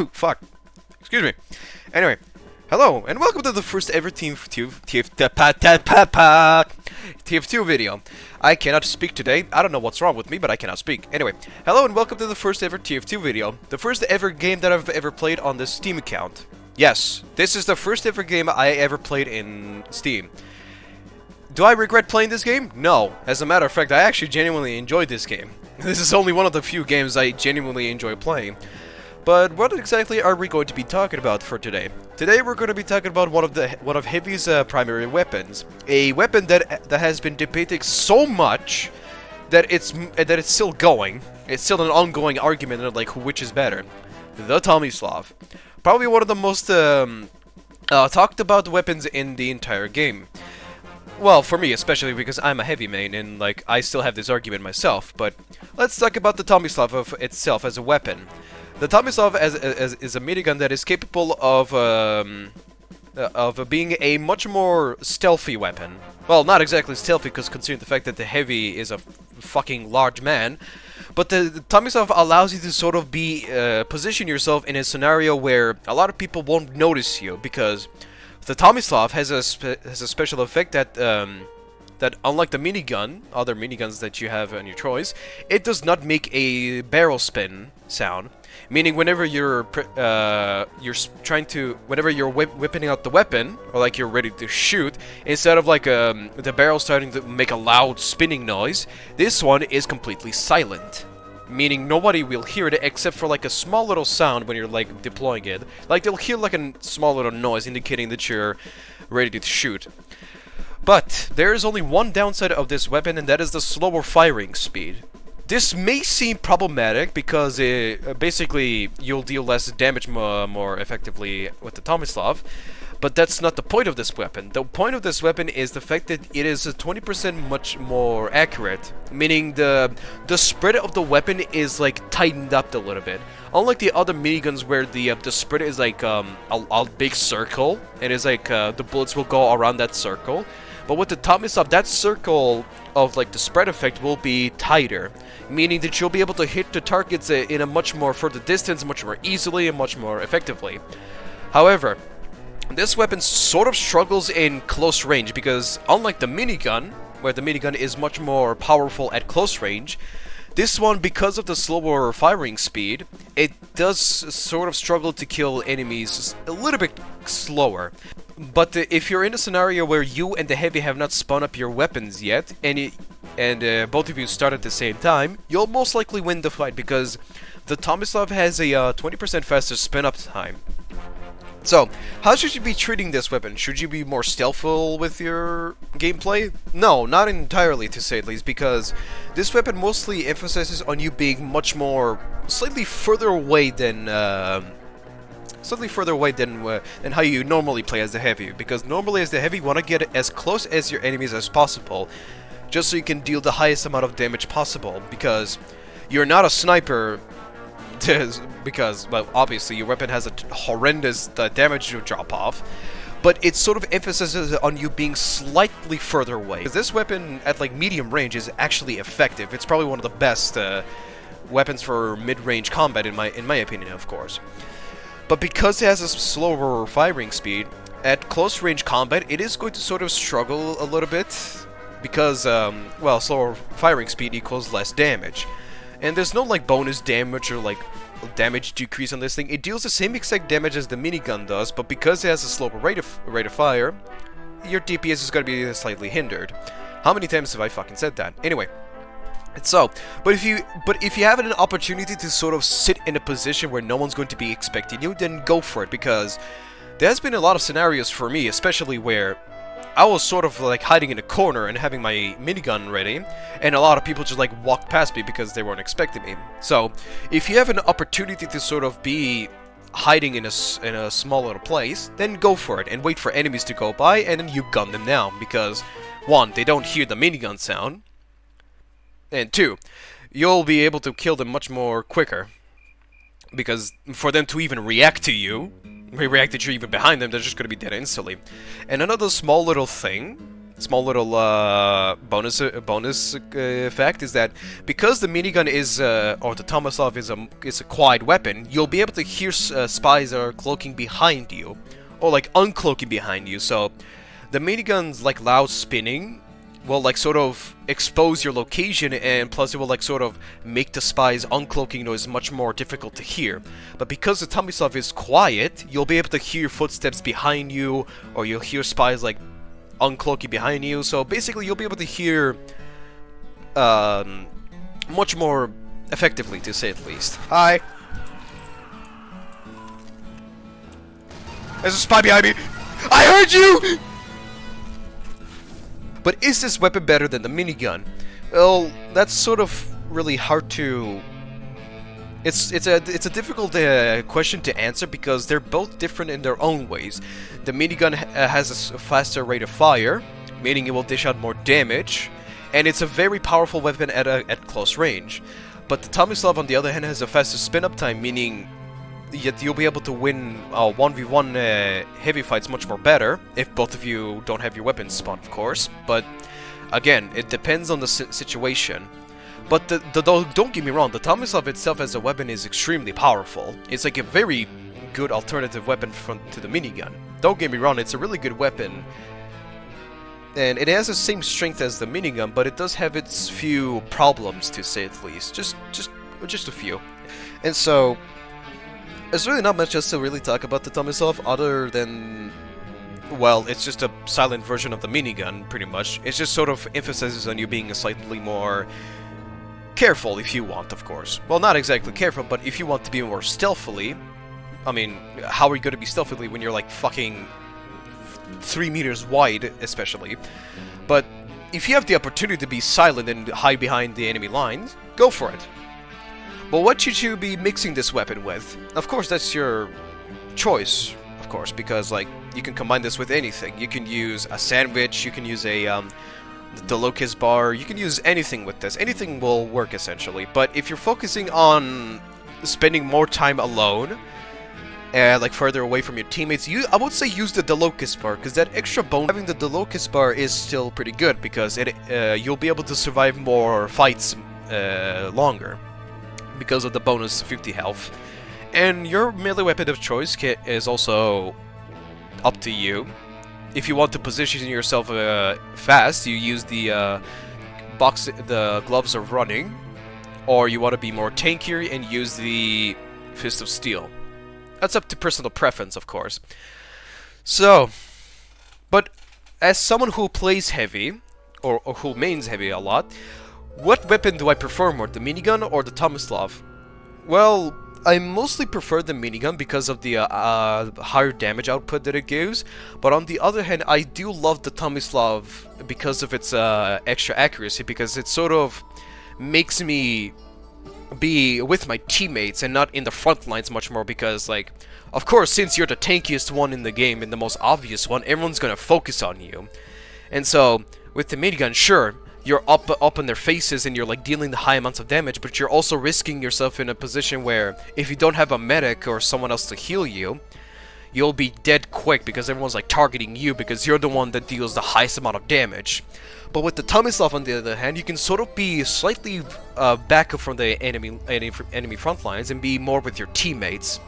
Fuck. Excuse me. Anyway, hello, and welcome to the first ever TF2 video. I cannot speak today. I don't know what's wrong with me, but I cannot speak. Anyway, hello and welcome to the first ever TF2 video. The first ever game that I've ever played on the Steam account. Yes, this is the first ever game I ever played in Steam. Do I regret playing this game? No. As a matter of fact, I actually genuinely enjoyed this game. This is only one of the few games I genuinely enjoy playing. But what exactly are we going to be talking about for today? Today we're going to be talking about one of Heavy's primary weapons, a weapon that has been debated so much that it's still going. It's still an ongoing argument of like which is better. The Tomislav, probably one of the most talked about weapons in the entire game. Well, for me especially because I'm a heavy main and like I still have this argument myself. But let's talk about the Tomislav itself as a weapon. The Tomislav is a minigun that is capable of being a much more stealthy weapon. Well, not exactly stealthy, because considering the fact that the Heavy is a fucking large man. But the Tomislav allows you to sort of position yourself in a scenario where a lot of people won't notice you, because the Tomislav has a special effect that that unlike the minigun, other miniguns that you have on your choice, it does not make a barrel spin sound. Meaning, whenever you're whenever you're whipping out the weapon, or like you're ready to shoot, instead of like the barrel starting to make a loud spinning noise, this one is completely silent. Meaning nobody will hear it except for like a small little sound when you're like deploying it. Like they'll hear like a small little noise indicating that you're ready to shoot. But there is only one downside of this weapon, and that is the slower firing speed. This may seem problematic because basically you'll deal less damage more effectively with the Tomislav, but that's not the point of this weapon. The point of this weapon is the fact that it is 20% much more accurate, meaning the spread of the weapon is like tightened up a little bit. Unlike the other miniguns where the spread is like a big circle, and it's like the bullets will go around that circle. But with the Tomislav, that circle of like the spread effect will be tighter, meaning that you'll be able to hit the targets in a much more further distance, much more easily, and much more effectively. However, this weapon sort of struggles in close range because unlike the minigun, where the minigun is much more powerful at close range, this one, because of the slower firing speed, it does sort of struggle to kill enemies a little bit slower. But if you're in a scenario where you and the Heavy have not spun up your weapons yet, and both of you start at the same time, you'll most likely win the fight because the Tomislav has a 20% faster spin up time. So, how should you be treating this weapon? Should you be more stealthful with your gameplay? No, not entirely, to say at least, because this weapon mostly emphasizes on you being much more, slightly further away than how you normally play as the Heavy. Because normally as the Heavy, you want to get as close as your enemies as possible, just so you can deal the highest amount of damage possible. Because you're not a sniper. Because, well, obviously your weapon has a horrendous damage drop-off, but it sort of emphasizes on you being slightly further away. Because this weapon at like medium range is actually effective. It's probably one of the best weapons for mid-range combat in my opinion, of course. But because it has a slower firing speed, at close range combat it is going to sort of struggle a little bit because, well, slower firing speed equals less damage. And there's no like bonus damage or like damage decrease on this thing. It deals the same exact damage as the minigun does, but because it has a slower rate of fire, your DPS is going to be slightly hindered. How many times have I fucking said that? Anyway, but if you have an opportunity to sort of sit in a position where no one's going to be expecting you, then go for it, because there has been a lot of scenarios for me, especially where I was sort of like hiding in a corner and having my minigun ready, and a lot of people just like walked past me because they weren't expecting me. So, if you have an opportunity to sort of be hiding in a small little place, then go for it and wait for enemies to go by, and then you gun them down, because 1, they don't hear the minigun sound, and 2, you'll be able to kill them much more quicker, because for them to even react to you, react that you're even behind them, they're just gonna be dead instantly. And another small little thing small little bonus fact is that because the minigun is or the Tomislav is a quiet weapon, you'll be able to hear spies that are cloaking behind you, or like uncloaking behind you. So the minigun's like loud spinning will like sort of expose your location, and plus it will like sort of make the spy's uncloaking noise much more difficult to hear. But because the Tomislav is quiet, you'll be able to hear footsteps behind you, or you'll hear spies like uncloaking behind you. So basically you'll be able to hear much more effectively, to say at least. Hi! There's a spy behind me! I heard you! But is this weapon better than the minigun? Well, that's sort of really hard to... It's a difficult question to answer because they're both different in their own ways. The minigun has a faster rate of fire, meaning it will dish out more damage, and it's a very powerful weapon at close range. But the Tomislav, on the other hand, has a faster spin-up time, meaning yet you'll be able to win 1v1 heavy fights much more better, if both of you don't have your weapons spawned, of course. But again, it depends on the situation. But don't get me wrong, the Tomislav itself as a weapon is extremely powerful. It's like a very good alternative weapon to the minigun. Don't get me wrong, it's a really good weapon. And it has the same strength as the minigun, but it does have its few problems, to say at least. Just a few. And so there's really not much else to really talk about the Tomislav other than, well, it's just a silent version of the minigun, pretty much. It just sort of emphasizes on you being slightly more careful, if you want, of course. Well, not exactly careful, but if you want to be more stealthily, I mean, how are you going to be stealthily when you're like fucking 3 meters wide, especially? But if you have the opportunity to be silent and hide behind the enemy lines, go for it. But what should you be mixing this weapon with? Of course, that's your choice, of course, because like you can combine this with anything. You can use a sandwich, you can use a the locust bar, you can use anything with this. Anything will work essentially. But if you're focusing on spending more time alone, like further away from your teammates, I would say use the locust bar, because that extra bonus having the locust bar is still pretty good, because you'll be able to survive more fights longer, because of the bonus 50 health. And your melee weapon of choice is also up to you. If you want to position yourself fast, you use the gloves of running, or you want to be more tankier and use the fist of steel. That's up to personal preference, of course. So, but as someone who plays heavy, or who mains heavy a lot, what weapon do I prefer more, the minigun or the Tomislav? Well, I mostly prefer the minigun because of the higher damage output that it gives, but on the other hand, I do love the Tomislav because of its extra accuracy, because it sort of makes me be with my teammates and not in the front lines much more, because, like, of course, since you're the tankiest one in the game and the most obvious one, everyone's gonna focus on you. And so, with the minigun, sure, you're up in their faces and you're like dealing the high amounts of damage, but you're also risking yourself in a position where if you don't have a medic or someone else to heal you, you'll be dead quick, because everyone's like targeting you because you're the one that deals the highest amount of damage. But with the Tomislav, on the other hand, you can sort of be slightly back from the enemy front lines and be more with your teammates.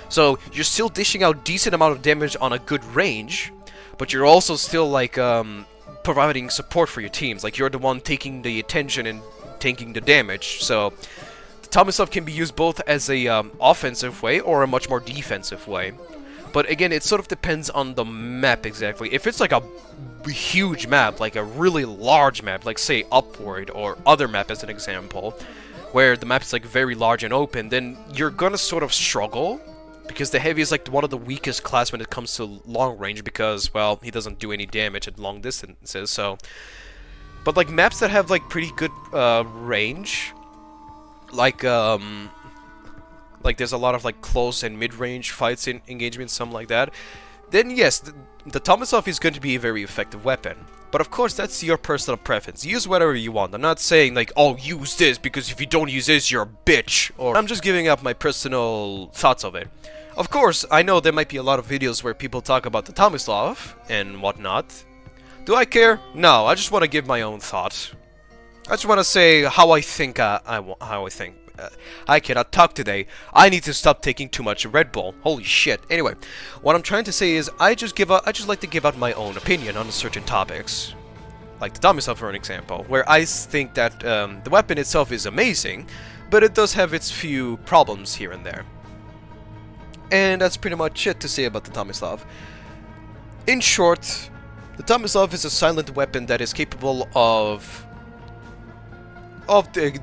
So you're still dishing out decent amount of damage on a good range, but you're also still like providing support for your teams. Like, you're the one taking the attention and taking the damage. So the Tomislav can be used both as a offensive way or a much more defensive way. But again, it sort of depends on the map exactly. If it's like a huge map, like a really large map, like say Upward or other map as an example, where the map is like very large and open, then you're gonna sort of struggle, because the heavy is like one of the weakest class when it comes to long range, because, well, he doesn't do any damage at long distances. So, but like maps that have like pretty good range, like there's a lot of like close and mid-range fights in engagements, something like that, then yes, the Tomislav is going to be a very effective weapon. But of course, that's your personal preference. Use whatever you want. I'm not saying like, oh, use this, because if you don't use this, you're a bitch. Or I'm just giving up my personal thoughts of it. Of course, I know there might be a lot of videos where people talk about the Tomislav and whatnot. Do I care? No, I just want to give my own thoughts. I just want to say how I think. I cannot talk today. I need to stop taking too much Red Bull. Holy shit. Anyway, what I'm trying to say is I just like to give out my own opinion on certain topics. Like the Tomislav, for an example, where I think that the weapon itself is amazing, but it does have its few problems here and there. And that's pretty much it to say about the Tomislav. In short, the Tomislav is a silent weapon that is capable of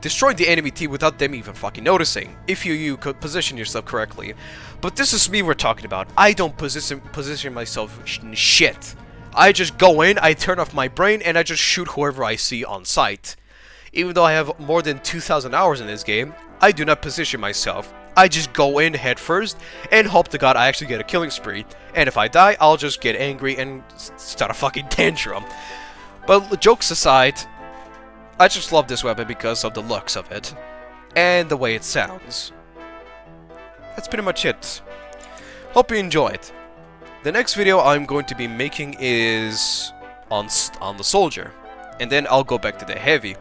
destroying the enemy team without them even fucking noticing, if you could position yourself correctly. But this is me we're talking about. I don't position myself in shit. I just go in, I turn off my brain, and I just shoot whoever I see on sight. Even though I have more than 2,000 hours in this game, I do not position myself. I just go in head first and hope to God I actually get a killing spree. And if I die, I'll just get angry and start a fucking tantrum. But jokes aside, I just love this weapon because of the looks of it and the way it sounds. That's pretty much it. Hope you enjoyed. The next video I'm going to be making is on the soldier, and then I'll go back to the heavy.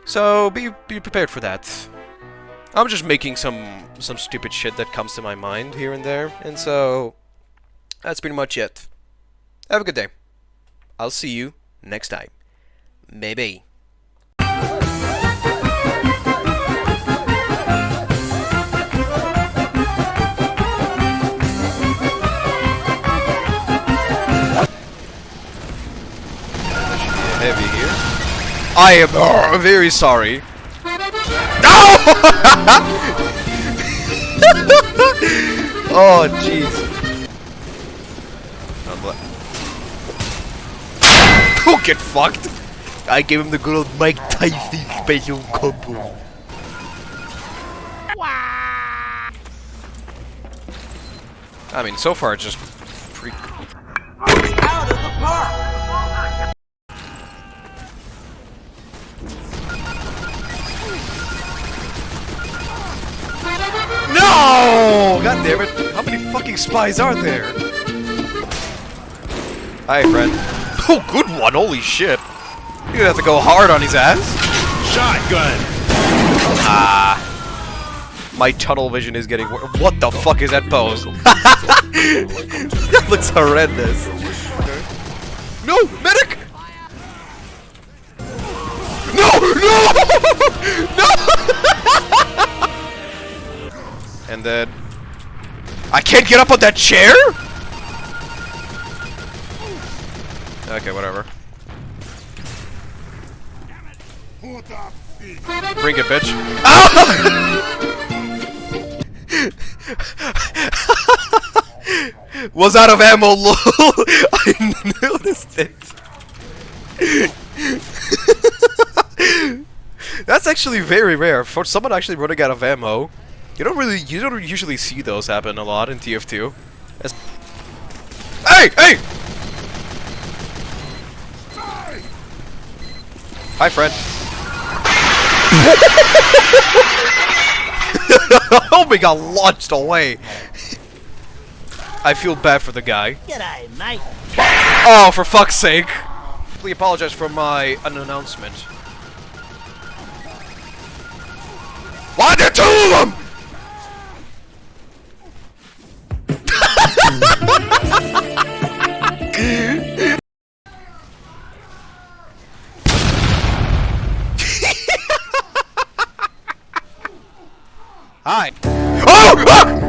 So be prepared for that. I'm just making some stupid shit that comes to my mind here and there, and so that's pretty much it. Have a good day. I'll see you next time. Maybe. Heavy here. I am very sorry. No! Oh, jeez. Who get fucked? I gave him the good old Mike Tyson special combo. I mean, so far it's just freak. Out of the park! No! God damn it! How many fucking spies are there? Hi, friend. Oh, good one! Holy shit! You're gonna have to go hard on his ass. Shotgun! Ah. My tunnel vision is getting worse. What the fuck is that pose? That looks horrendous. No! Medic! No! No! No! And then... I can't get up on that chair?! Okay, whatever. Bring it, bitch. Ah! Was out of ammo, lol. I noticed it. That's actually very rare for someone actually running out of ammo. You don't usually see those happen a lot in TF2. Hey! Hey! Hi, friend. Oh, we got launched away. I feel bad for the guy. G'day, mate. Oh, for fuck's sake. Please apologize for my unannouncement. Why are there two of them? Hi. Oh! Ah!